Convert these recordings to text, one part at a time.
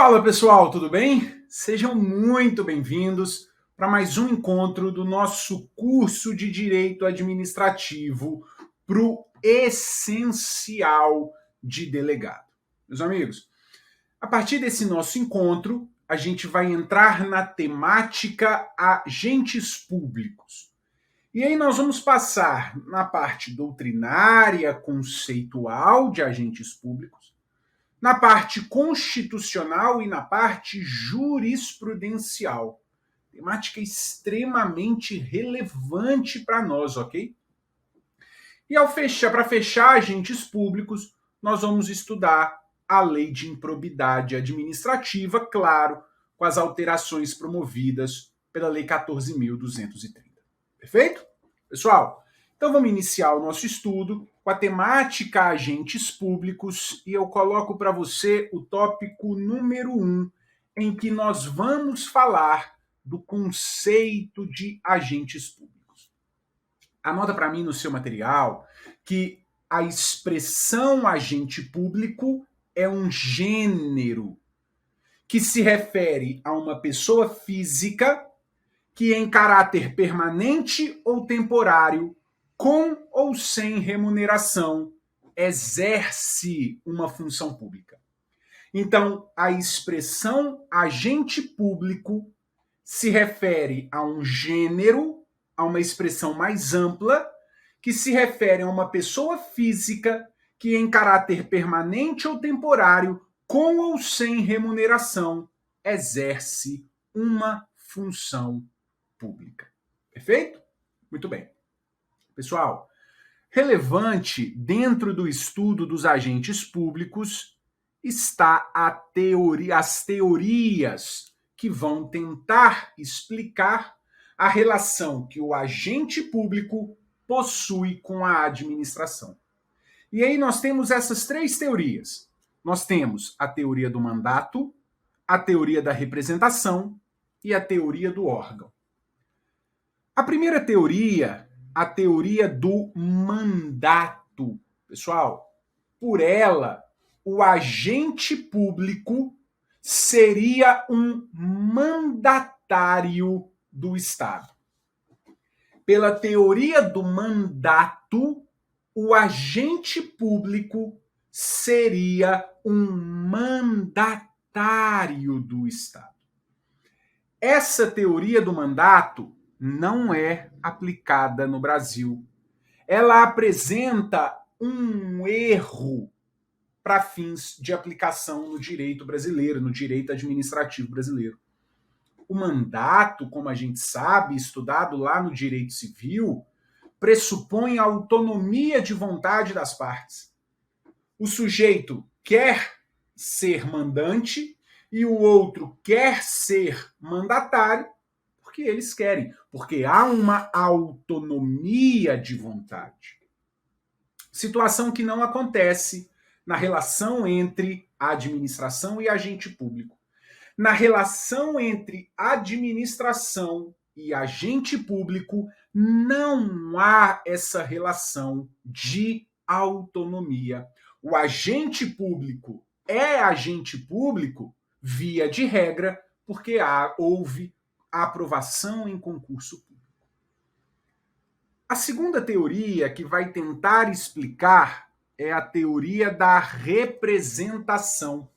Fala pessoal, tudo bem? Sejam muito bem-vindos para mais um encontro do nosso curso de Direito Administrativo para o essencial de delegado. Meus amigos, a partir desse nosso encontro, a gente vai entrar na temática agentes públicos. E aí nós vamos passar na parte doutrinária, conceitual de agentes públicos, na parte constitucional e na parte jurisprudencial. Temática extremamente relevante para nós, ok? E para fechar agentes públicos, nós vamos estudar a lei de improbidade administrativa, claro, com as alterações promovidas pela lei 14.230. Perfeito? Pessoal, então vamos iniciar o nosso estudo com a temática agentes públicos e eu coloco para você o tópico número 1, em que nós vamos falar do conceito de agentes públicos. Anota para mim no seu material que a expressão agente público é um gênero que se refere a uma pessoa física que, em caráter permanente ou temporário, com ou sem remuneração, exerce uma função pública. Então, a expressão agente público se refere a um gênero, a uma expressão mais ampla, que se refere a uma pessoa física que, em caráter permanente ou temporário, com ou sem remuneração, exerce uma função pública. Perfeito? Muito bem. Pessoal, relevante dentro do estudo dos agentes públicos está as teorias que vão tentar explicar a relação que o agente público possui com a administração. E aí nós temos essas três teorias. Nós temos a teoria do mandato, a teoria da representação e a teoria do órgão. A primeira teoria, a teoria do mandato. Pessoal, por ela, o agente público seria um mandatário do Estado. Pela teoria do mandato, o agente público seria um mandatário do Estado. Essa teoria do mandato não é aplicada no Brasil. Ela apresenta um erro para fins de aplicação no direito brasileiro, no direito administrativo brasileiro. O mandato, como a gente sabe, estudado lá no direito civil, pressupõe a autonomia de vontade das partes. O sujeito quer ser mandante e o outro quer ser mandatário porque eles querem, porque há uma autonomia de vontade. Situação que não acontece na relação entre a administração e agente público. Na relação entre administração e agente público, não há essa relação de autonomia. O agente público é agente público, via de regra, porque houve a aprovação em concurso público. A segunda teoria que vai tentar explicar é a teoria da representação.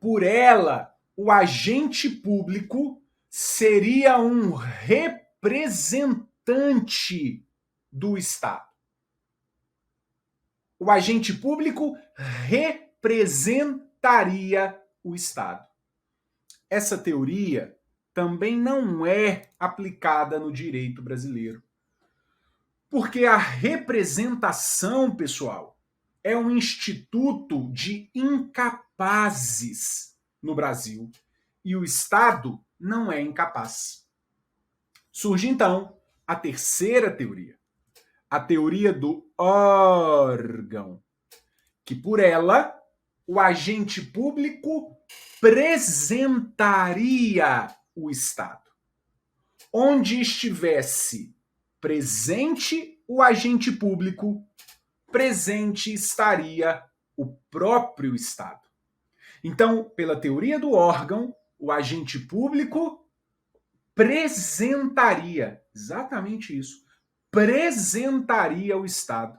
Por ela, o agente público seria um representante do Estado. O agente público representaria o Estado. Essa teoria também não é aplicada no direito brasileiro. Porque a representação, pessoal, é um instituto de incapazes no Brasil e o Estado não é incapaz. Surge então a terceira teoria, a teoria do órgão, que por ela o agente público representaria o Estado. Onde estivesse presente o agente público, presente estaria o próprio Estado. Então, pela teoria do órgão, o agente público apresentaria, exatamente isso, apresentaria o Estado.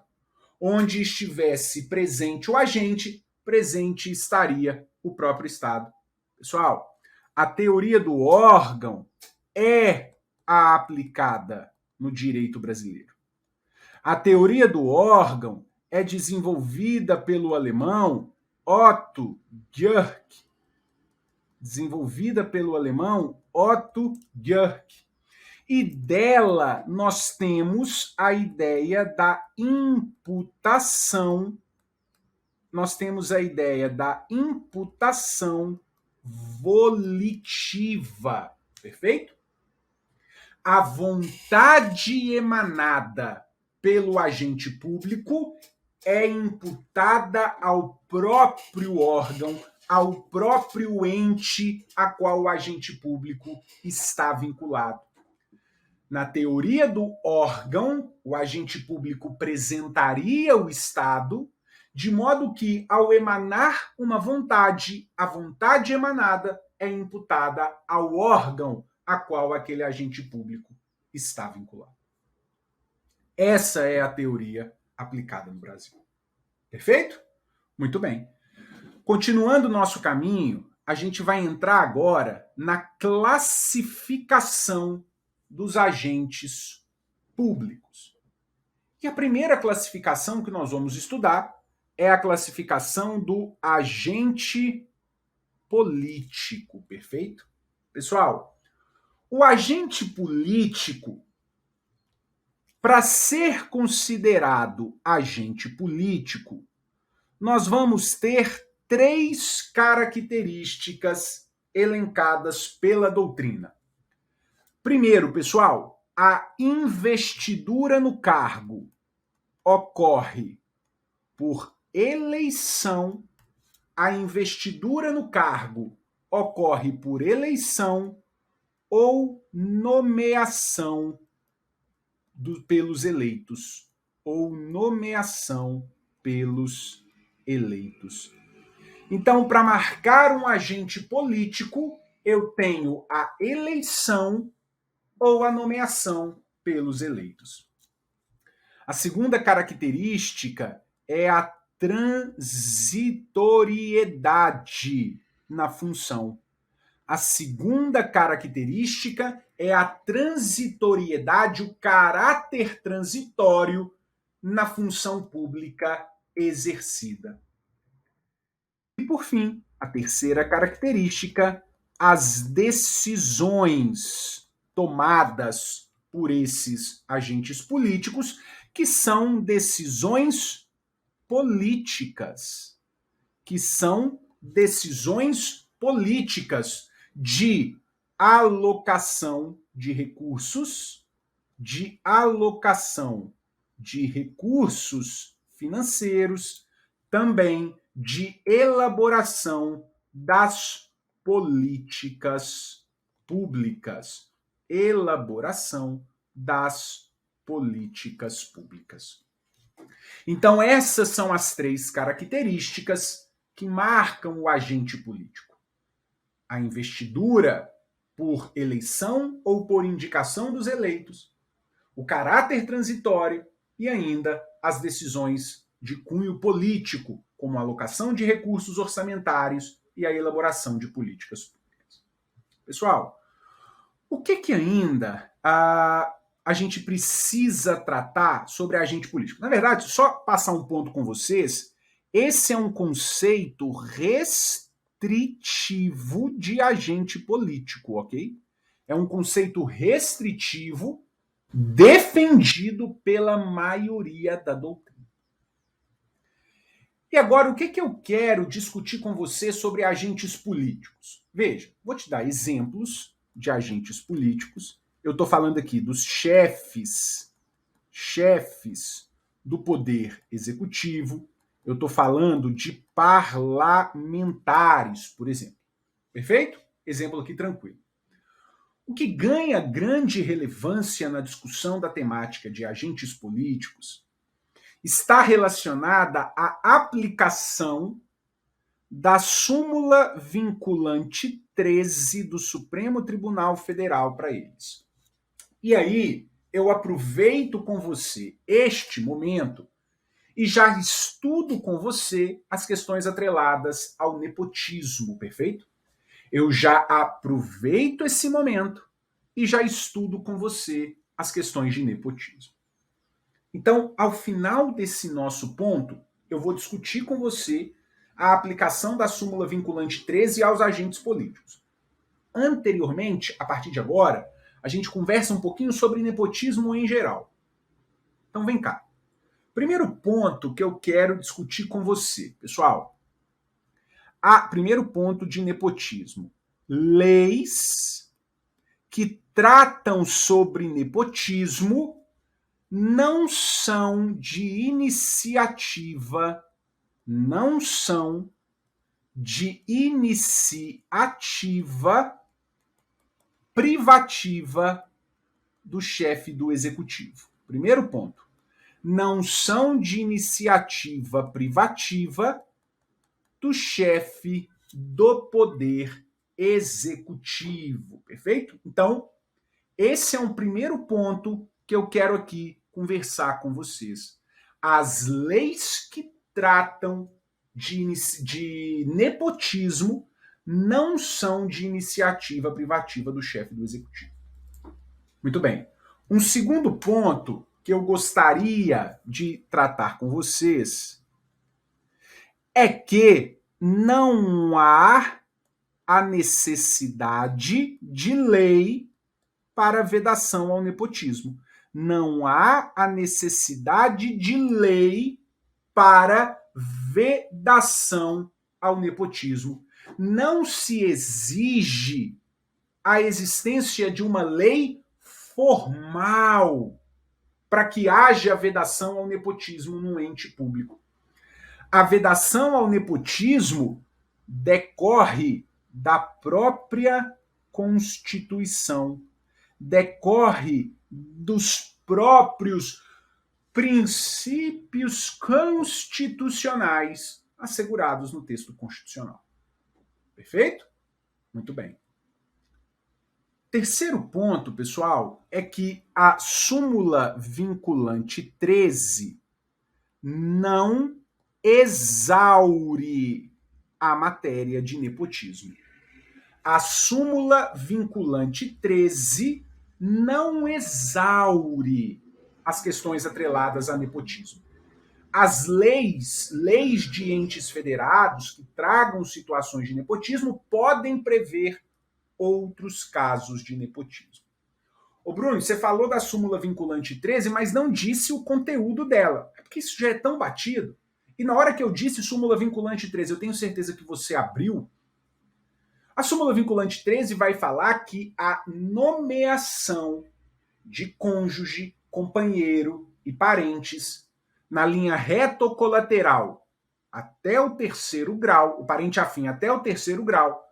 Onde estivesse presente o agente, presente estaria o próprio Estado. Pessoal, a teoria do órgão é a aplicada no direito brasileiro. A teoria do órgão é desenvolvida pelo alemão Otto Dierck. E dela nós temos a ideia da imputação. Volitiva. Perfeito? A vontade emanada pelo agente público é imputada ao próprio órgão, ao próprio ente a qual o agente público está vinculado. Na teoria do órgão, o agente público apresentaria o Estado, de modo que, ao emanar uma vontade, a vontade emanada é imputada ao órgão a qual aquele agente público está vinculado. Essa é a teoria aplicada no Brasil. Perfeito? Muito bem. Continuando o nosso caminho, a gente vai entrar agora na classificação dos agentes públicos. E a primeira classificação que nós vamos estudar é a classificação do agente político, perfeito? Pessoal, o agente político, para ser considerado agente político, nós vamos ter 3 características elencadas pela doutrina. Primeiro, pessoal, a investidura no cargo ocorre por eleição. A investidura no cargo ocorre por eleição ou nomeação pelos eleitos. Então, para marcar um agente político, eu tenho a eleição ou a nomeação pelos eleitos. A segunda característica é a transitoriedade na função. A segunda característica é a transitoriedade, o caráter transitório na função pública exercida. E, por fim, a terceira característica, as decisões tomadas por esses agentes políticos, que são decisões políticas, de alocação de recursos, financeiros, também de elaboração das políticas públicas. Então, essas são as 3 características que marcam o agente político. A investidura por eleição ou por indicação dos eleitos, o caráter transitório e ainda as decisões de cunho político, como a alocação de recursos orçamentários e a elaboração de políticas públicas. Pessoal, o que ainda a gente precisa tratar sobre agente político? Na verdade, só passar um ponto com vocês, esse é um conceito restritivo de agente político, ok? É um conceito restritivo defendido pela maioria da doutrina. E agora, o que eu quero discutir com você sobre agentes políticos? Veja, vou te dar exemplos de agentes políticos. Eu estou falando aqui dos chefes do poder executivo. Eu estou falando de parlamentares, por exemplo. Perfeito? Exemplo aqui tranquilo. O que ganha grande relevância na discussão da temática de agentes políticos está relacionada à aplicação da súmula vinculante 13 do Supremo Tribunal Federal para eles. E aí, eu aproveito com você este momento e já estudo com você as questões atreladas ao nepotismo, perfeito? Eu já aproveito esse momento e já estudo com você as questões de nepotismo. Então, ao final desse nosso ponto, eu vou discutir com você a aplicação da súmula vinculante 13 aos agentes políticos. Anteriormente, a partir de agora, a gente conversa um pouquinho sobre nepotismo em geral. Então, vem cá. Primeiro ponto que eu quero discutir com você, pessoal. Primeiro ponto de nepotismo. Leis que tratam sobre nepotismo não são de iniciativa privativa do chefe do executivo. Primeiro ponto. Não são de iniciativa privativa do chefe do poder executivo. Perfeito? Então, esse é um primeiro ponto que eu quero aqui conversar com vocês. As leis que tratam de nepotismo não são de iniciativa privativa do chefe do executivo. Muito bem. Um segundo ponto que eu gostaria de tratar com vocês é que não há a necessidade de lei para vedação ao nepotismo. Não há a necessidade de lei para vedação ao nepotismo. Não se exige a existência de uma lei formal para que haja vedação ao nepotismo num ente público. A vedação ao nepotismo decorre da própria Constituição, decorre dos próprios princípios constitucionais assegurados no texto constitucional. Perfeito? Muito bem. Terceiro ponto, pessoal, é que a súmula vinculante 13 não exaure a matéria de nepotismo. A súmula vinculante 13 não exaure as questões atreladas a nepotismo. As leis de entes federados que tragam situações de nepotismo podem prever outros casos de nepotismo. Ô Bruno, você falou da súmula vinculante 13, mas não disse o conteúdo dela. É porque isso já é tão batido. E na hora que eu disse súmula vinculante 13, eu tenho certeza que você abriu. A súmula vinculante 13 vai falar que a nomeação de cônjuge, companheiro e parentes na linha reto-colateral até o terceiro grau, o parente afim até o terceiro grau,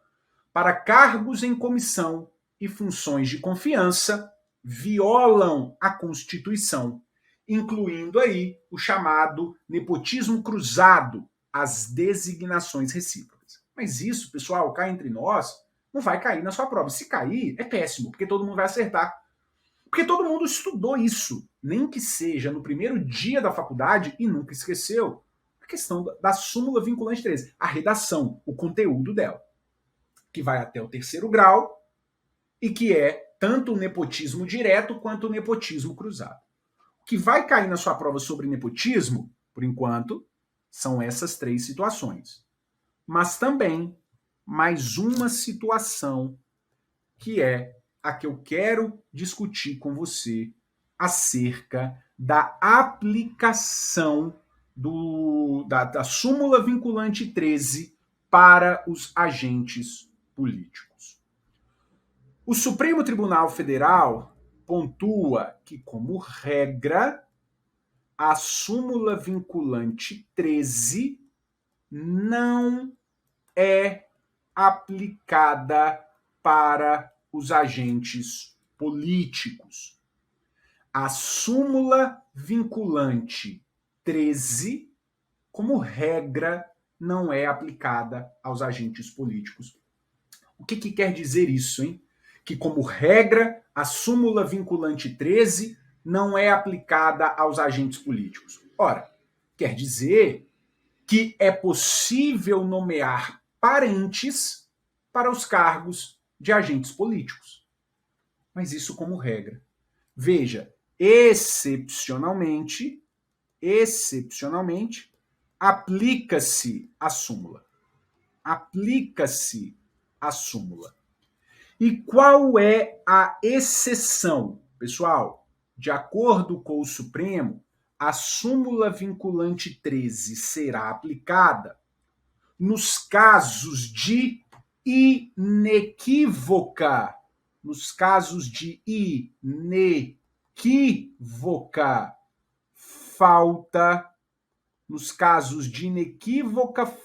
para cargos em comissão e funções de confiança, violam a Constituição, incluindo aí o chamado nepotismo cruzado, as designações recíprocas. Mas isso, pessoal, cá entre nós, não vai cair na sua prova. Se cair, é péssimo, porque todo mundo vai acertar. Porque todo mundo estudou isso, nem que seja no primeiro dia da faculdade e nunca esqueceu. A questão da súmula vinculante 13, a redação, o conteúdo dela, que vai até o terceiro grau e que é tanto o nepotismo direto quanto o nepotismo cruzado. O que vai cair na sua prova sobre nepotismo, por enquanto, são essas três situações. Mas também mais uma situação que é a que eu quero discutir com você acerca da aplicação da súmula vinculante 13 para os agentes políticos. O Supremo Tribunal Federal pontua que, como regra, a súmula vinculante 13 não é aplicada para os agentes políticos. A súmula vinculante 13, como regra, não é aplicada aos agentes políticos. O que quer dizer isso, hein? Que, como regra, a súmula vinculante 13 não é aplicada aos agentes políticos. Ora, quer dizer que é possível nomear parentes para os cargos de agentes políticos. Mas isso como regra. Veja, excepcionalmente, aplica-se a súmula. Aplica-se a súmula. E qual é a exceção? Pessoal, de acordo com o Supremo, a súmula vinculante 13 será aplicada nos casos de inequívoca,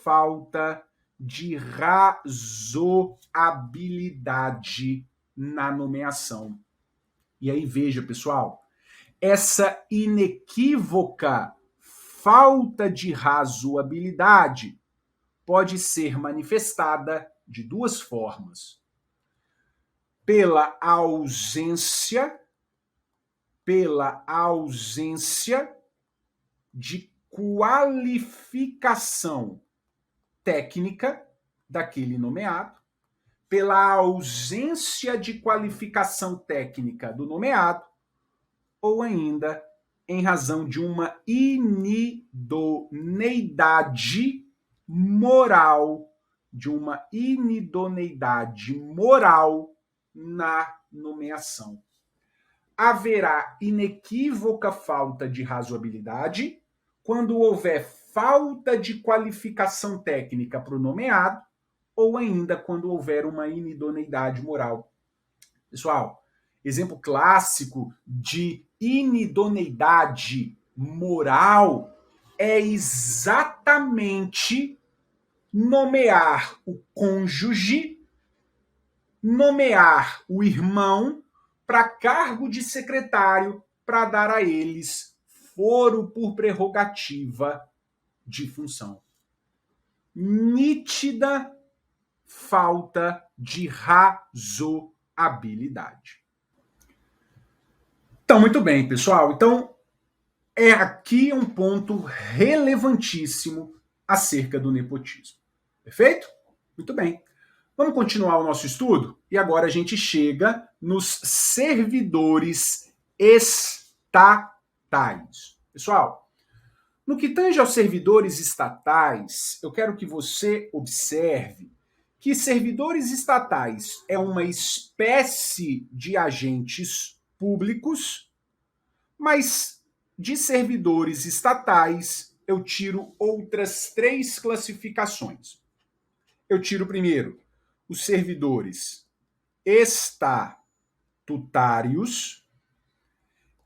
falta, de razoabilidade na nomeação. E aí veja, pessoal, essa inequívoca falta de razoabilidade pode ser manifestada de duas formas: pela ausência de qualificação técnica daquele nomeado, pela ausência de qualificação técnica do nomeado, ou ainda em razão de uma inidoneidade moral, na nomeação. Haverá inequívoca falta de razoabilidade quando houver falta de qualificação técnica para o nomeado, ou ainda quando houver uma inidoneidade moral. Pessoal, exemplo clássico de inidoneidade moral é exatamente nomear o cônjuge, nomear o irmão para cargo de secretário para dar a eles foro por prerrogativa de função. Nítida falta de razoabilidade. Então, muito bem, pessoal. Então, é aqui um ponto relevantíssimo acerca do nepotismo. Perfeito? Muito bem. Vamos continuar o nosso estudo? E agora a gente chega nos servidores estatais. Pessoal, no que tange aos servidores estatais, eu quero que você observe que servidores estatais é uma espécie de agentes públicos, mas de servidores estatais eu tiro outras 3 classificações. Eu tiro primeiro os servidores estatutários,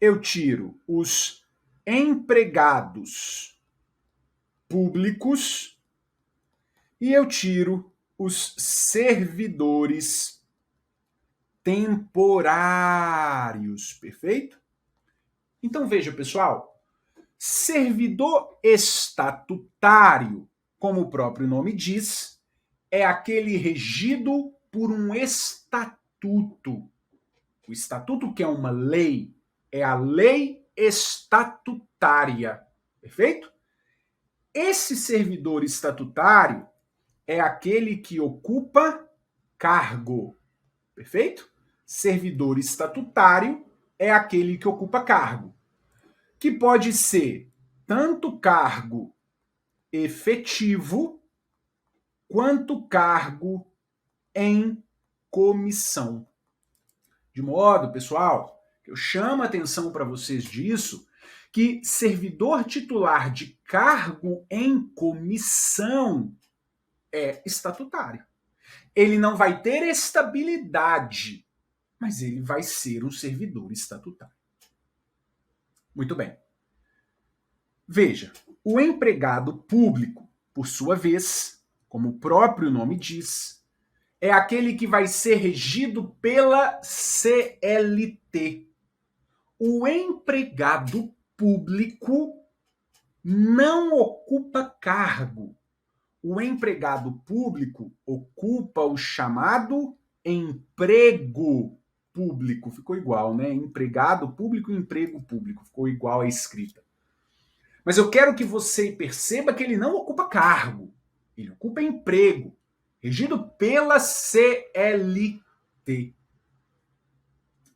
eu tiro os empregados públicos e eu tiro os servidores temporários, perfeito? Então veja, pessoal, servidor estatutário, como o próprio nome diz, é aquele regido por um estatuto. O estatuto, que é uma lei, é a lei estatutária, perfeito? Esse servidor estatutário é aquele que ocupa cargo, perfeito? Servidor estatutário é aquele que ocupa cargo, que pode ser tanto cargo efetivo quanto cargo em comissão. De modo, pessoal, que eu chamo a atenção para vocês disso, que servidor titular de cargo em comissão é estatutário. Ele não vai ter estabilidade, mas ele vai ser um servidor estatutário. Muito bem. Veja, o empregado público, por sua vez, como o próprio nome diz, é aquele que vai ser regido pela CLT. O empregado público não ocupa cargo. o empregado público ocupa o chamado emprego público. Ficou igual, né? Empregado público e emprego público. Ficou igual a escrita. Mas eu quero que você perceba que ele não ocupa cargo. Ele ocupa emprego, regido pela CLT.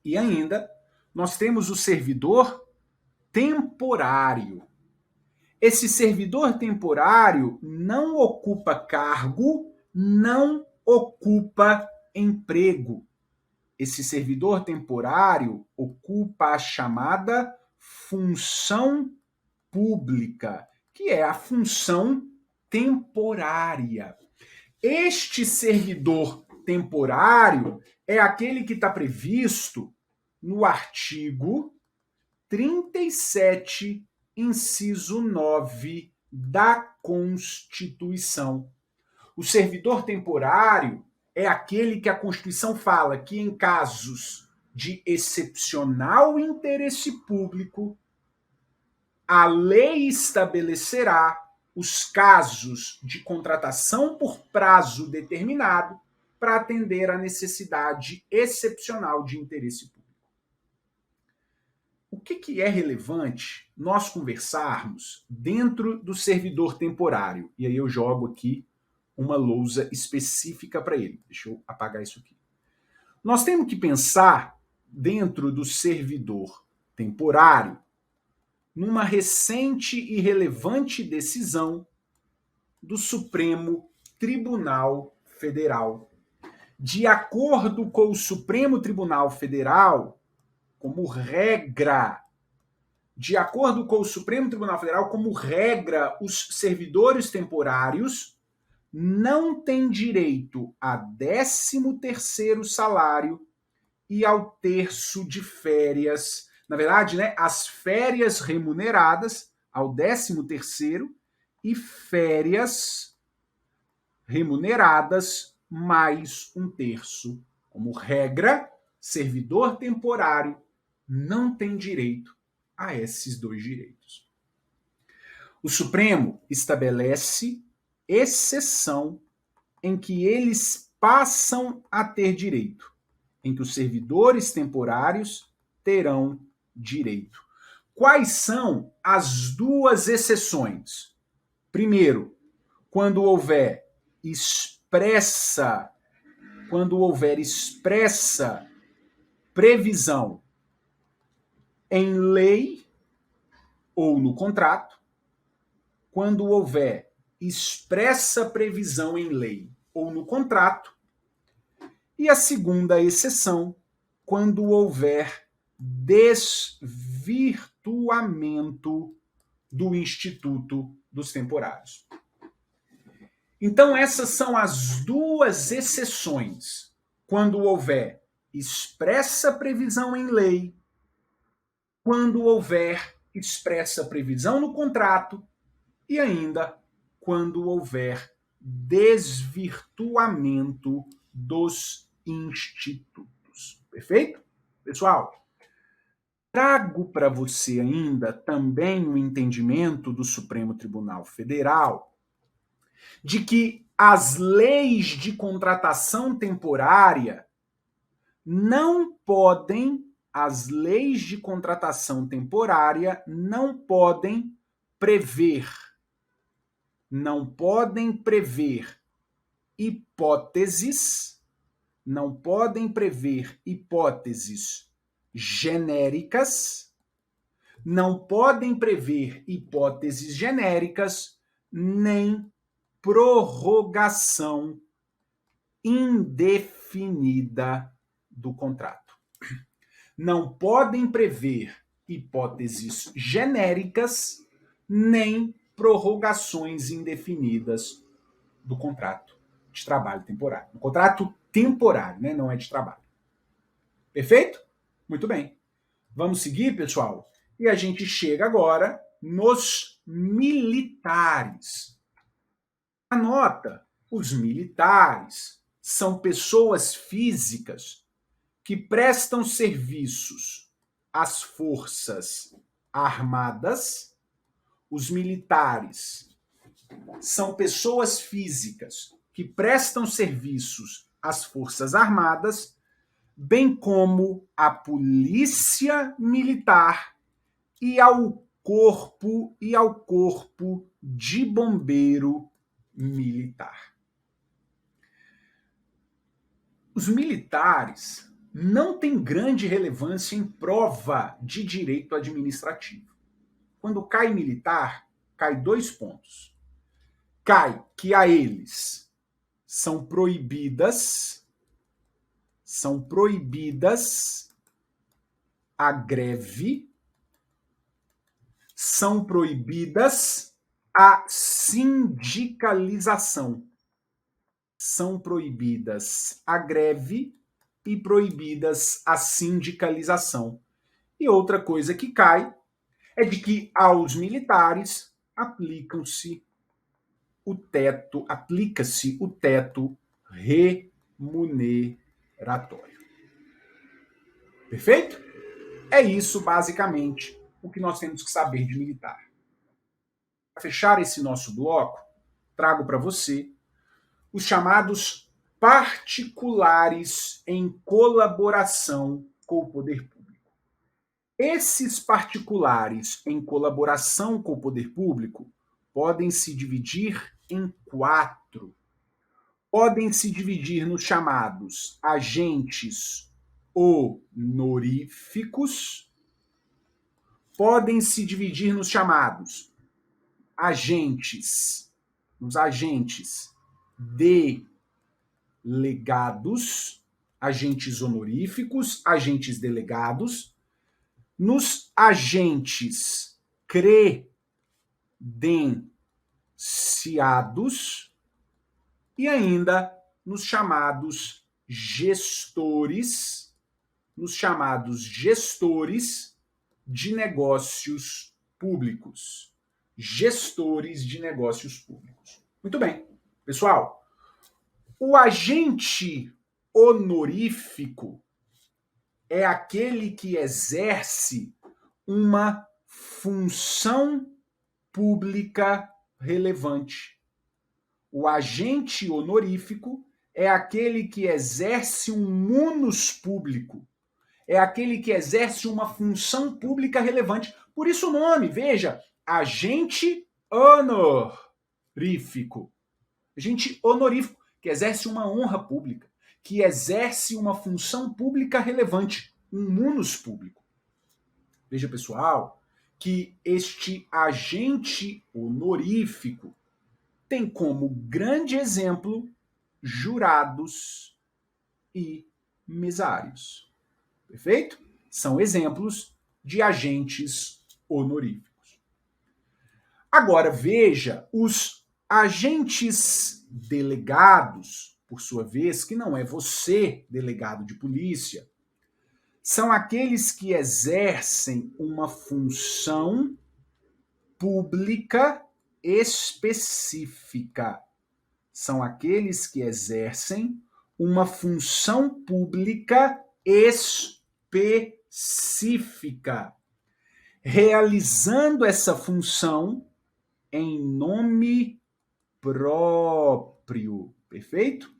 E ainda, nós temos o servidor temporário. Esse servidor temporário não ocupa cargo, não ocupa emprego. Esse servidor temporário ocupa a chamada função pública, que é a função temporária. Este servidor temporário é aquele que está previsto no artigo 37, inciso 9 da Constituição. O servidor temporário é aquele que a Constituição fala que, em casos de excepcional interesse público, a lei estabelecerá os casos de contratação por prazo determinado para atender à necessidade excepcional de interesse público. O que é relevante nós conversarmos dentro do servidor temporário? E aí eu jogo aqui uma lousa específica para ele. Deixa eu apagar isso aqui. Nós temos que pensar dentro do servidor temporário numa recente e relevante decisão do Supremo Tribunal Federal. De acordo com o Supremo Tribunal Federal, como regra, os servidores temporários não têm direito a 13º salário e ao terço de férias. Na verdade, né, as férias remuneradas ao 13º e férias remuneradas mais um terço. Como regra, servidor temporário não tem direito a esses dois direitos. O Supremo estabelece exceção em que eles passam a ter direito, em que os servidores temporários terão direito. Quais são as duas exceções? Primeiro, quando houver expressa previsão em lei ou no contrato, quando houver expressa previsão em lei ou no contrato, e a segunda exceção, quando houver desvirtuamento do Instituto dos Temporários. Então, essas são as duas exceções, quando houver expressa previsão em lei, quando houver expressa previsão no contrato e ainda quando houver desvirtuamento dos institutos. Perfeito? Pessoal, trago para você ainda também o entendimento do Supremo Tribunal Federal de que as leis de contratação temporária não podem prever hipóteses genéricas, nem prorrogação indefinida do contrato. Não podem prever hipóteses genéricas nem prorrogações indefinidas do contrato de trabalho temporário. Um contrato temporário, né? Não é de trabalho. Perfeito? Muito bem. Vamos seguir, pessoal? E a gente chega agora nos militares. Anota, os militares são pessoas físicas que prestam serviços às forças armadas. Os militares são pessoas físicas que prestam serviços às Forças Armadas, bem como à Polícia Militar e ao Corpo de Bombeiro Militar. Os militares não têm grande relevância em prova de direito administrativo. Quando cai militar, cai 2 pontos. Cai que a eles são proibidas a greve, são proibidas a sindicalização. São proibidas a greve e proibidas a sindicalização. E outra coisa que cai é de que aos militares aplica-se o teto remuneratório. Perfeito? É isso, basicamente, o que nós temos que saber de militar. Para fechar esse nosso bloco, trago para você os chamados particulares em colaboração com o poder público. Esses particulares em colaboração com o poder público podem se dividir em 4. Podem se dividir nos chamados agentes honoríficos, podem se dividir nos chamados agentes delegados, agentes honoríficos, agentes delegados, nos agentes credenciados e ainda nos chamados gestores de negócios públicos. Gestores de negócios públicos. Muito bem. Pessoal, o agente honorífico é aquele que exerce uma função pública relevante. O agente honorífico é aquele que exerce um munus público. É aquele que exerce uma função pública relevante. Por isso o nome, veja, agente honorífico. Agente honorífico, que exerce uma honra pública, que exerce uma função pública relevante, um munus público. Veja, pessoal, que este agente honorífico tem como grande exemplo jurados e mesários. Perfeito? São exemplos de agentes honoríficos. Agora, veja, os agentes delegados, por sua vez, que não é você, delegado de polícia, são aqueles que exercem uma função pública específica. São aqueles que exercem uma função pública específica, realizando essa função em nome próprio, perfeito?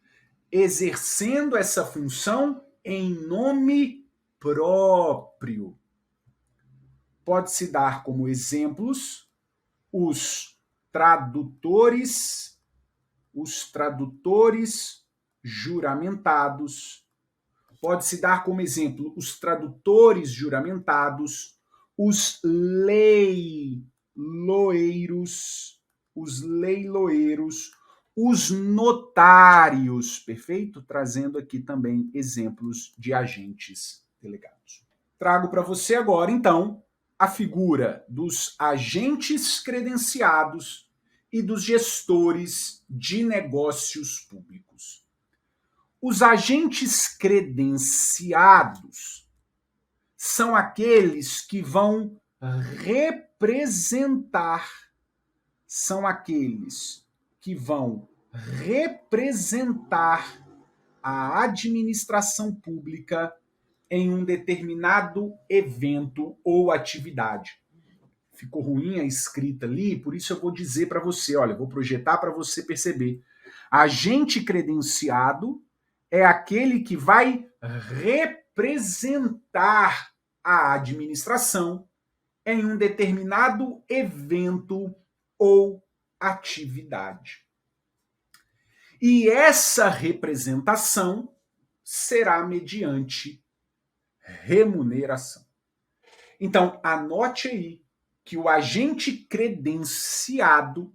Exercendo essa função em nome próprio. Pode-se dar como exemplos os tradutores juramentados. Pode-se dar como exemplo os tradutores juramentados, os leiloeiros, os notários, perfeito? Trazendo aqui também exemplos de agentes delegados. Trago para você agora, então, a figura dos agentes credenciados e dos gestores de negócios públicos. Os agentes credenciados são aqueles que vão representar a administração pública em um determinado evento ou atividade. ficou ruim a escrita ali, por isso eu vou dizer para você, olha, vou projetar para você perceber. Agente credenciado é aquele que vai representar a administração em um determinado evento ou atividade. E essa representação será mediante remuneração. Então, anote aí que o agente credenciado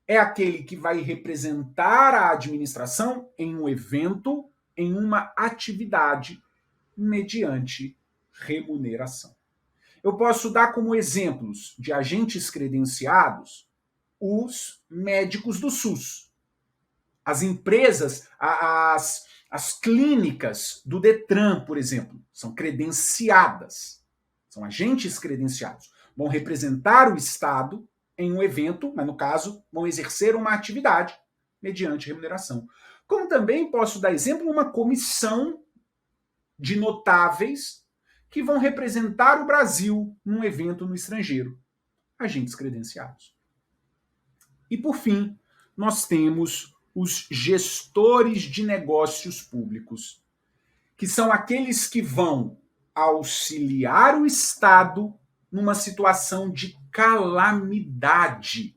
é aquele que vai representar a administração em um evento, em uma atividade, mediante remuneração. Eu posso dar como exemplos de agentes credenciados os médicos do SUS, as empresas, as clínicas do Detran, por exemplo, são credenciadas, são agentes credenciados. Vão representar o Estado em um evento, mas no caso, vão exercer uma atividade mediante remuneração. Como também posso dar exemplo uma comissão de notáveis que vão representar o Brasil num evento no estrangeiro, agentes credenciados. E por fim, nós temos os gestores de negócios públicos, que são aqueles que vão auxiliar o Estado numa situação de calamidade.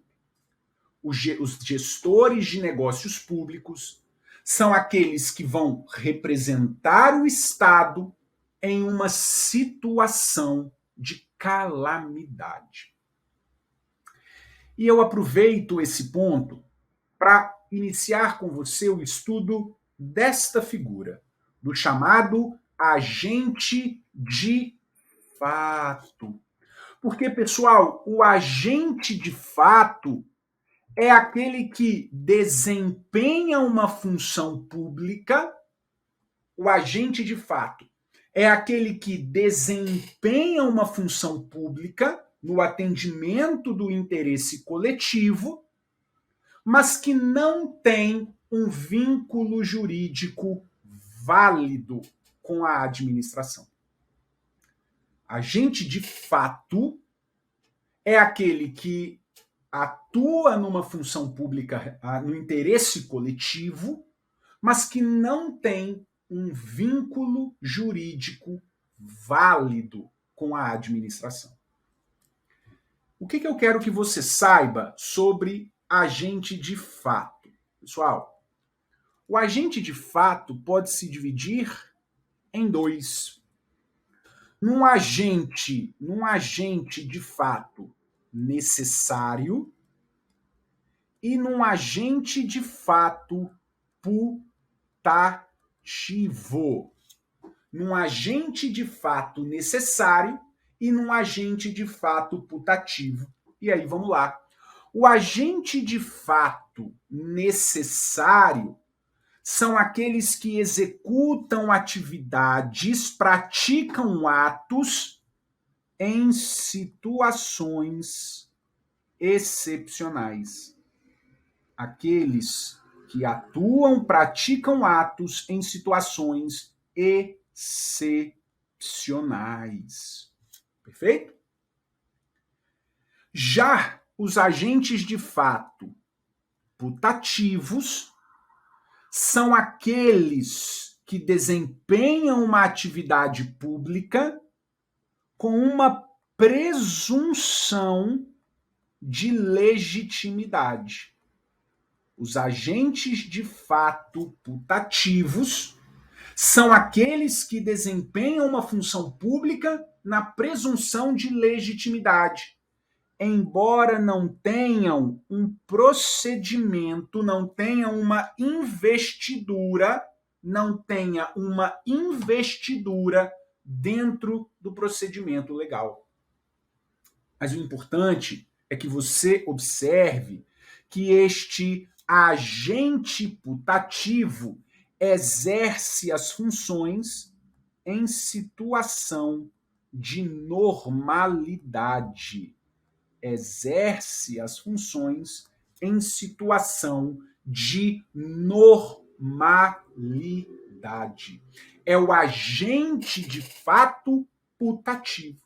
Os gestores de negócios públicos são aqueles que vão representar o Estado em uma situação de calamidade. E eu aproveito esse ponto para iniciar com você o estudo desta figura, do chamado agente de fato. Porque, pessoal, o agente de fato é aquele que desempenha uma função pública. O agente de fato é aquele que desempenha uma função pública no atendimento do interesse coletivo, mas que não tem um vínculo jurídico válido com a administração. Agente de fato é aquele que atua numa função pública no interesse coletivo, mas que não tem um vínculo jurídico válido com a administração. O que eu quero que você saiba sobre agente de fato? Pessoal, o agente de fato pode se dividir em dois. Num agente de fato necessário e num agente de fato putativo. Num agente de fato necessário e num agente de fato putativo. E aí, vamos lá. O agente de fato necessário são aqueles que executam atividades, praticam atos em situações excepcionais. Aqueles que atuam, praticam atos em situações excepcionais. Perfeito? Já os agentes de fato putativos são aqueles que desempenham uma atividade pública com uma presunção de legitimidade. Os agentes de fato putativos são aqueles que desempenham uma função pública na presunção de legitimidade, embora não tenham um procedimento, não tenham uma investidura, dentro do procedimento legal. Mas o importante é que você observe que este agente putativo exerce as funções em situação de normalidade. Exerce as funções em situação de normalidade. É o agente de fato putativo.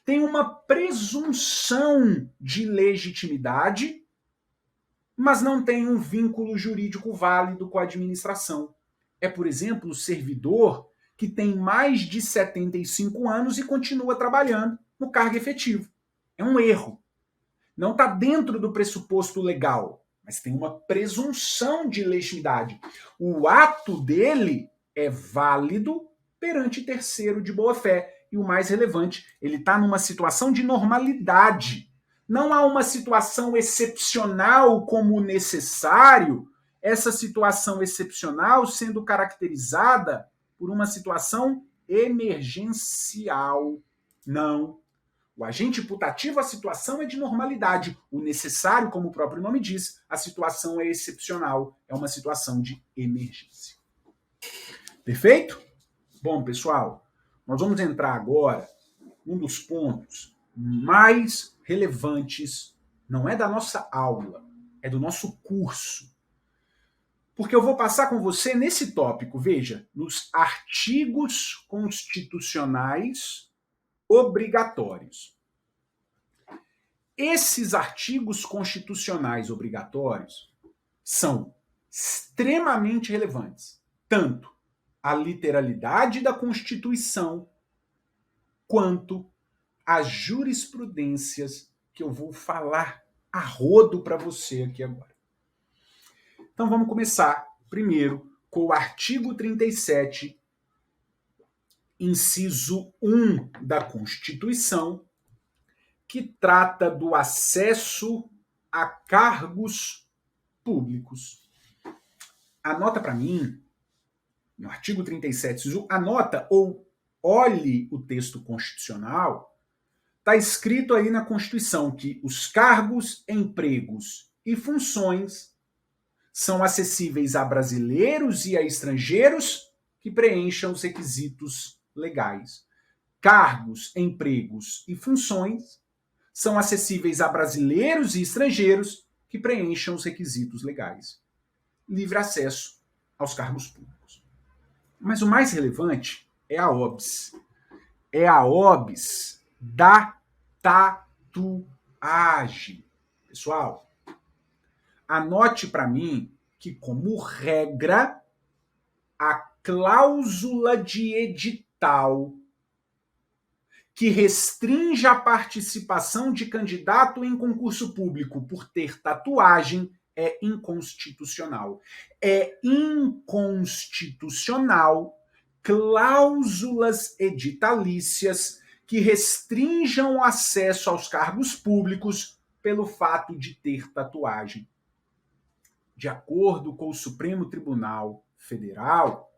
tem uma presunção de legitimidade, mas não tem um vínculo jurídico válido com a administração. É, por exemplo, o servidor que tem mais de 75 anos e continua trabalhando no cargo efetivo. É um erro. Não está dentro do pressuposto legal, mas tem uma presunção de legitimidade. O ato dele é válido perante terceiro de boa-fé. E o mais relevante, ele está numa situação de normalidade. Não há uma situação excepcional como necessário, essa situação excepcional sendo caracterizada por uma situação emergencial. Não. O agente putativo, a situação é de normalidade. O necessário, como o próprio nome diz, a situação é excepcional. É uma situação de emergência. Perfeito? Bom, pessoal, nós vamos entrar agora num dos pontos mais relevantes, não é da nossa aula, é do nosso curso. Porque eu vou passar com você nesse tópico, veja, nos artigos constitucionais obrigatórios. Esses artigos constitucionais obrigatórios são extremamente relevantes, tanto a literalidade da Constituição quanto as jurisprudências que eu vou falar a rodo para você aqui agora. Então vamos começar primeiro com o artigo 37, inciso 1 da Constituição, que trata do acesso a cargos públicos. Anota para mim, no artigo 37, anota ou olhe o texto constitucional, está escrito aí na Constituição que os cargos, empregos e funções são acessíveis a brasileiros e a estrangeiros que preencham os requisitos legais. Cargos, empregos e funções são acessíveis a brasileiros e estrangeiros que preencham os requisitos legais. Livre acesso aos cargos públicos. Mas o mais relevante é a OBS. É a OBS da tatuagem. Pessoal, anote para mim que, como regra, a cláusula de edital que restringe a participação de candidato em concurso público por ter tatuagem é inconstitucional. É inconstitucional cláusulas editalícias que restringam o acesso aos cargos públicos pelo fato de ter tatuagem. De acordo com o Supremo Tribunal Federal,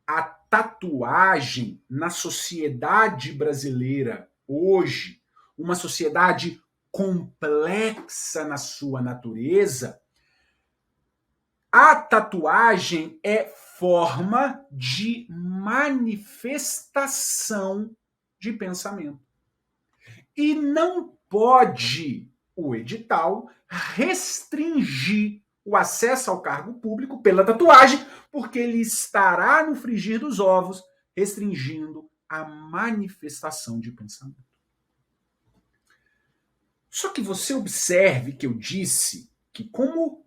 a tatuagem na sociedade brasileira hoje, uma sociedade complexa na sua natureza, a tatuagem é forma de manifestação de pensamento. E não pode o edital restringir o acesso ao cargo público pela tatuagem, porque ele estará no frigir dos ovos, restringindo a manifestação de pensamento. Só que você observe que eu disse que, como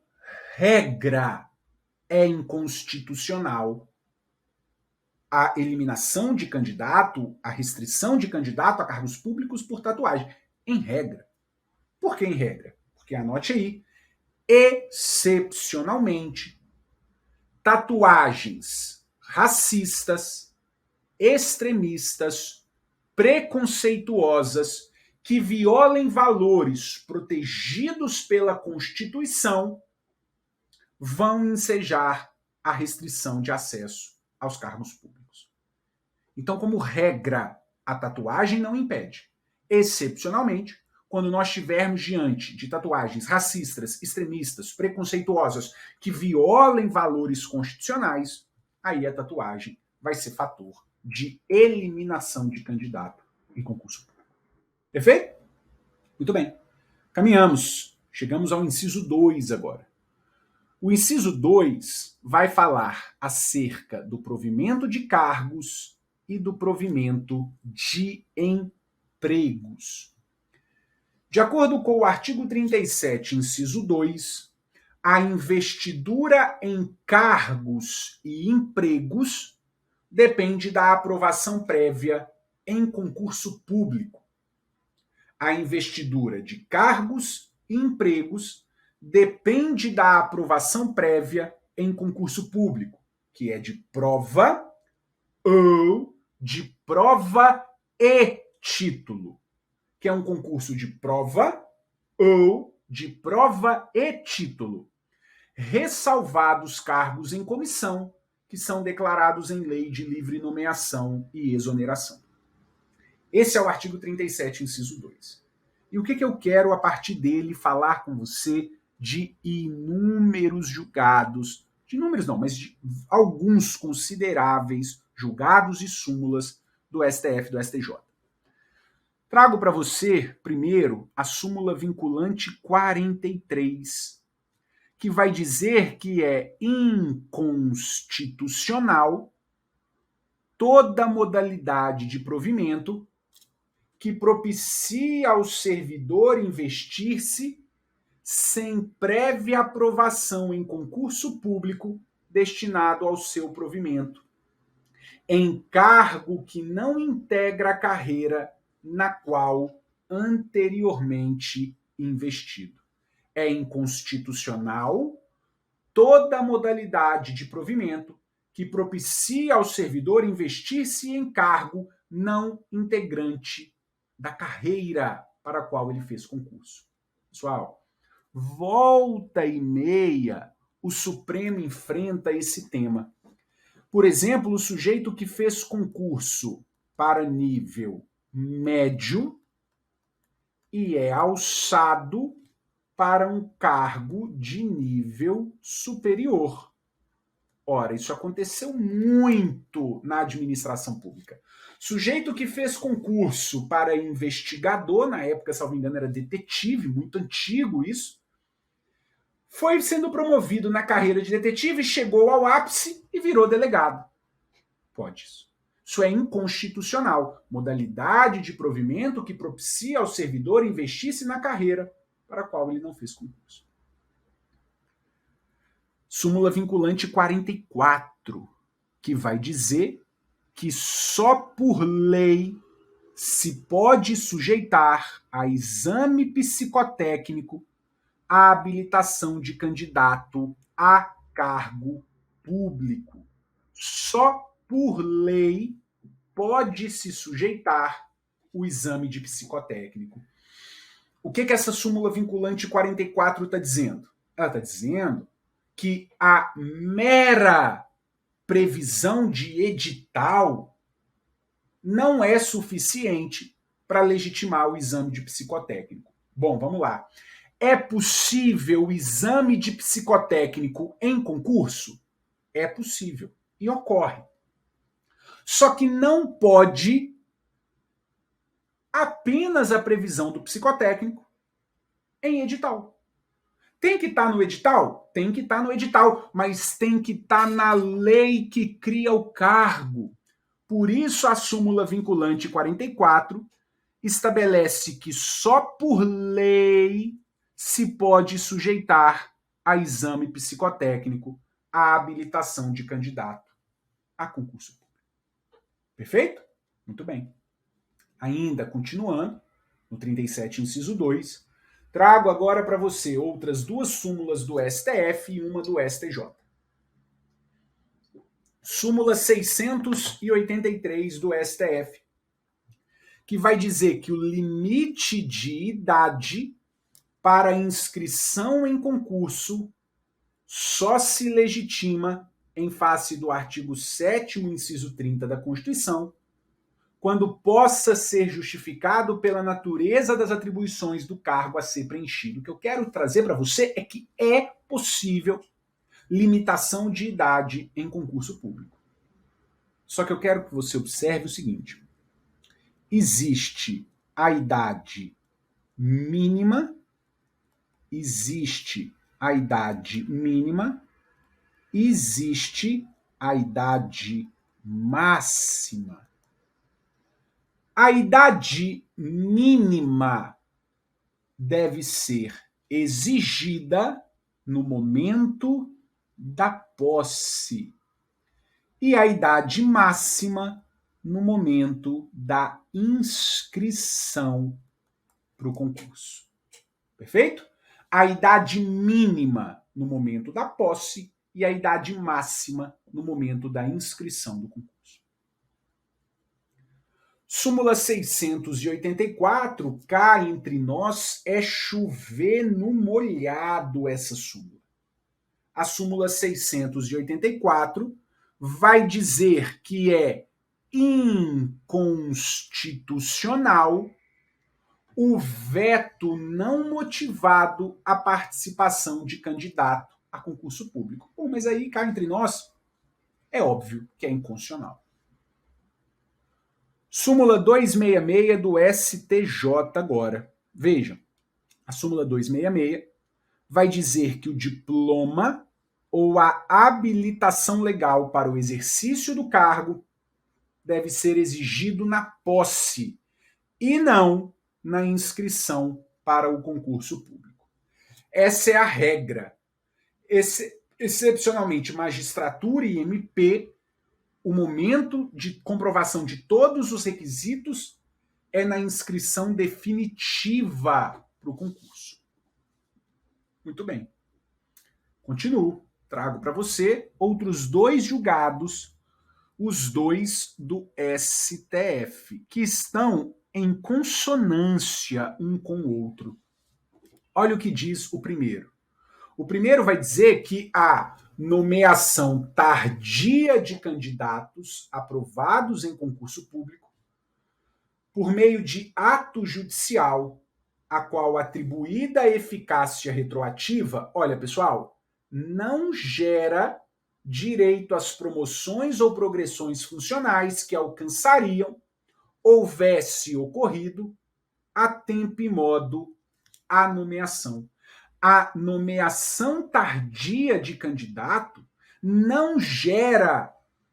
regra, é inconstitucional a eliminação de candidato, a restrição de candidato a cargos públicos por tatuagem. Em regra. Por que em regra? Porque anote aí, excepcionalmente, tatuagens racistas, extremistas, preconceituosas, que violem valores protegidos pela Constituição, vão ensejar a restrição de acesso aos cargos públicos. Então, como regra, a tatuagem não impede. Excepcionalmente, quando nós estivermos diante de tatuagens racistas, extremistas, preconceituosas, que violem valores constitucionais, aí a tatuagem vai ser fator de eliminação de candidato em concurso público. Perfeito? Muito bem. Caminhamos. Chegamos ao inciso 2 agora. O inciso 2 vai falar acerca do provimento de cargos e do provimento de empregos. De acordo com o artigo 37, inciso 2, a investidura em cargos e empregos depende da aprovação prévia em concurso público. A investidura de cargos e empregos depende da aprovação prévia em concurso público, que é de prova ou de prova e título, que é um concurso de prova ou de prova e título, ressalvados cargos em comissão, que são declarados em lei de livre nomeação e exoneração. Esse é o artigo 37, inciso 2. E o que eu quero, a partir dele, falar com você de inúmeros julgados, de inúmeros não, mas de alguns consideráveis julgados e súmulas do STF e do STJ. Trago para você, primeiro, a súmula vinculante 43, que vai dizer que é inconstitucional toda modalidade de provimento que propicia ao servidor investir-se sem prévia aprovação em concurso público destinado ao seu provimento, em cargo que não integra a carreira na qual anteriormente investido. É inconstitucional toda modalidade de provimento que propicia ao servidor investir-se em cargo não integrante da carreira para a qual ele fez concurso. Pessoal, volta e meia o Supremo enfrenta esse tema. Por exemplo, o sujeito que fez concurso para nível médio e é alçado para um cargo de nível superior. Ora, isso aconteceu muito na administração pública. Sujeito que fez concurso para investigador, na época, se não me engano, era detetive, muito antigo isso, foi sendo promovido na carreira de detetive, chegou ao ápice e virou delegado. Pode isso. Isso é inconstitucional. Modalidade de provimento que propicia ao servidor investir-se na carreira para a qual ele não fez concurso. Súmula vinculante 44, que vai dizer que só por lei se pode sujeitar a exame psicotécnico a habilitação de candidato a cargo público. Só por lei pode se sujeitar o exame de psicotécnico. O que essa súmula vinculante 44 está dizendo? Ela está dizendo que a mera previsão de edital não é suficiente para legitimar o exame de psicotécnico. Bom, vamos lá. É possível o exame de psicotécnico em concurso? É possível e ocorre. Só que não pode apenas a previsão do psicotécnico em edital. Tem que estar no edital? Tem que estar no edital, mas tem que estar na lei que cria o cargo. Por isso, a súmula vinculante 44 estabelece que só por lei se pode sujeitar a exame psicotécnico a habilitação de candidato a concurso público. Perfeito? Muito bem. Ainda continuando, no 37, inciso 2, trago agora para você outras duas súmulas do STF e uma do STJ. Súmula 683 do STF, que vai dizer que o limite de idade para inscrição em concurso só se legitima em face do artigo 7º, inciso 30 da Constituição, quando possa ser justificado pela natureza das atribuições do cargo a ser preenchido. O que eu quero trazer para você é que é possível limitação de idade em concurso público. Só que eu quero que você observe o seguinte: existe a idade mínima, existe a idade máxima. A idade mínima deve ser exigida no momento da posse e a idade máxima no momento da inscrição para o concurso. Perfeito? A idade mínima no momento da posse e a idade máxima no momento da inscrição do concurso. Súmula 684, cá entre nós, é chover no molhado essa súmula. A súmula 684 vai dizer que é inconstitucional o veto não motivado à participação de candidato a concurso público. Bom, mas aí, cá entre nós, é óbvio que é inconstitucional. Súmula 266 do STJ agora. Vejam, a súmula 266 vai dizer que o diploma ou a habilitação legal para o exercício do cargo deve ser exigido na posse e não na inscrição para o concurso público. Essa é a regra. Excepcionalmente, magistratura e MP, o momento de comprovação de todos os requisitos é na inscrição definitiva para o concurso. Muito bem. Continuo. Trago para você outros dois julgados, os dois do STF, que estão em consonância um com o outro. Olha o que diz o primeiro. O primeiro vai dizer que a nomeação tardia de candidatos aprovados em concurso público por meio de ato judicial, a qual atribuída eficácia retroativa, olha, pessoal, não gera direito às promoções ou progressões funcionais que alcançariam, houvesse ocorrido, a tempo e modo, a nomeação. A nomeação tardia de candidato não gera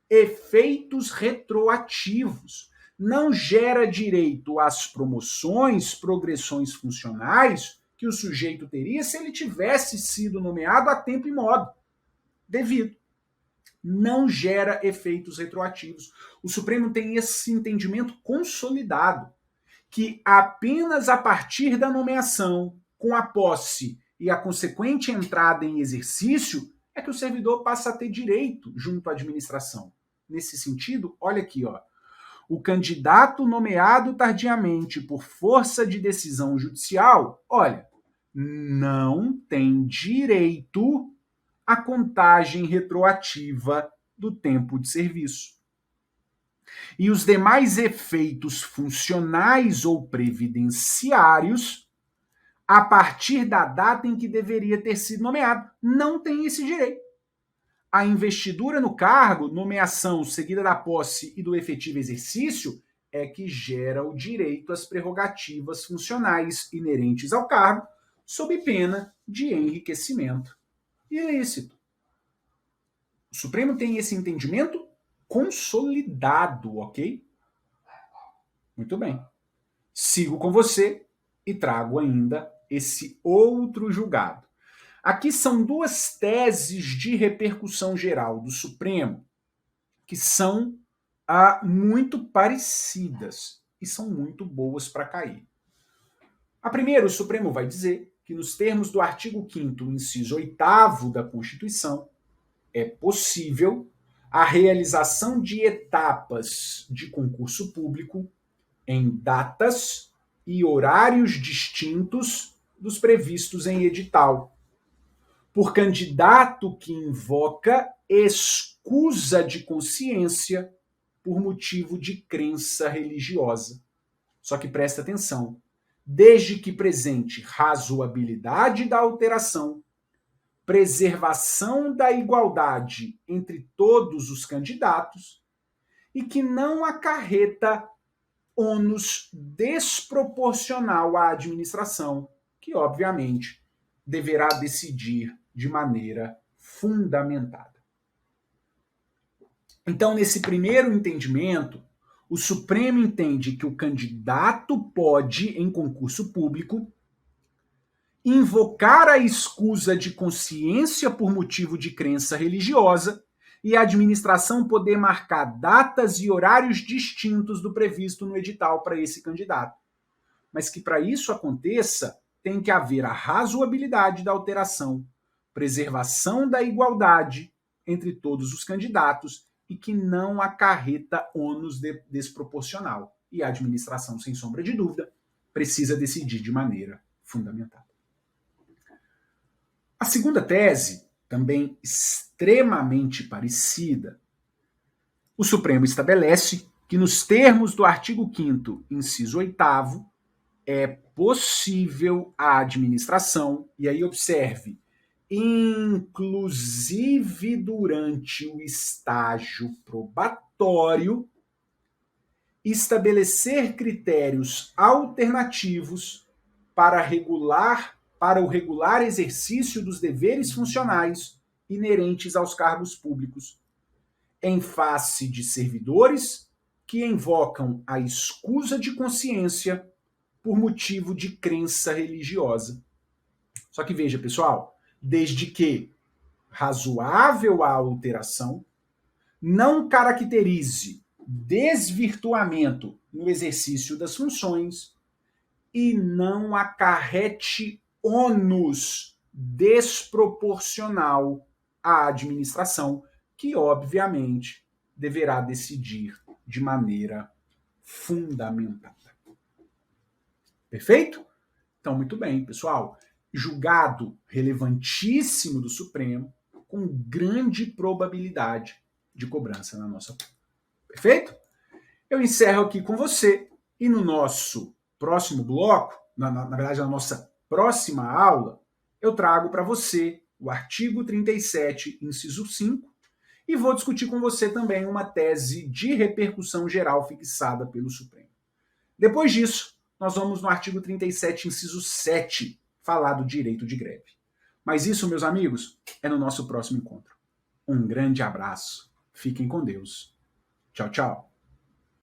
efeitos retroativos, não gera direito às promoções, progressões funcionais que o sujeito teria se ele tivesse sido nomeado a tempo e modo devido. Não gera efeitos retroativos. O Supremo tem esse entendimento consolidado, que apenas a partir da nomeação, com a posse e a consequente entrada em exercício, é que o servidor passa a ter direito junto à administração. Nesse sentido, olha aqui, ó. O candidato nomeado tardiamente por força de decisão judicial, olha, não tem direito à contagem retroativa do tempo de serviço. E os demais efeitos funcionais ou previdenciários, a partir da data em que deveria ter sido nomeado, não tem esse direito. A investidura no cargo, nomeação seguida da posse e do efetivo exercício, é que gera o direito às prerrogativas funcionais inerentes ao cargo, sob pena de enriquecimento ilícito. O Supremo tem esse entendimento consolidado, ok? Muito bem. Sigo com você e trago ainda esse outro julgado. Aqui são duas teses de repercussão geral do Supremo que são muito parecidas e são muito boas para cair. A primeira, o Supremo vai dizer que nos termos do artigo 5º, inciso 8º da Constituição, é possível a realização de etapas de concurso público em datas e horários distintos dos previstos em edital, por candidato que invoca escusa de consciência por motivo de crença religiosa. Só que presta atenção, desde que presente razoabilidade da alteração, preservação da igualdade entre todos os candidatos e que não acarreta ônus desproporcional à administração, que obviamente deverá decidir de maneira fundamentada. Então, nesse primeiro entendimento, o Supremo entende que o candidato pode, em concurso público, invocar a escusa de consciência por motivo de crença religiosa e a administração poder marcar datas e horários distintos do previsto no edital para esse candidato. Mas que para isso aconteça, tem que haver a razoabilidade da alteração, preservação da igualdade entre todos os candidatos e que não acarreta ônus desproporcional. E a administração, sem sombra de dúvida, precisa decidir de maneira fundamentada. A segunda tese, também extremamente parecida, o Supremo estabelece que, nos termos do artigo 5º, inciso 8º, é possível a administração, e aí observe, inclusive durante o estágio probatório, estabelecer critérios alternativos para o regular exercício dos deveres funcionais inerentes aos cargos públicos, em face de servidores que invocam a escusa de consciência por motivo de crença religiosa. Só que veja, pessoal, desde que razoável a alteração, não caracterize desvirtuamento no exercício das funções e não acarrete ônus desproporcional à administração, que obviamente deverá decidir de maneira fundamentada. Perfeito? Então, muito bem, pessoal. Julgado relevantíssimo do Supremo, com grande probabilidade de cobrança na nossa prova. Perfeito? Eu encerro aqui com você e no nosso próximo bloco, na verdade, na nossa próxima aula, eu trago para você o artigo 37, inciso 5, e vou discutir com você também uma tese de repercussão geral fixada pelo Supremo. Depois disso, nós vamos no artigo 37, inciso 7, falar do direito de greve. Mas isso, meus amigos, é no nosso próximo encontro. Um grande abraço. Fiquem com Deus. Tchau, tchau.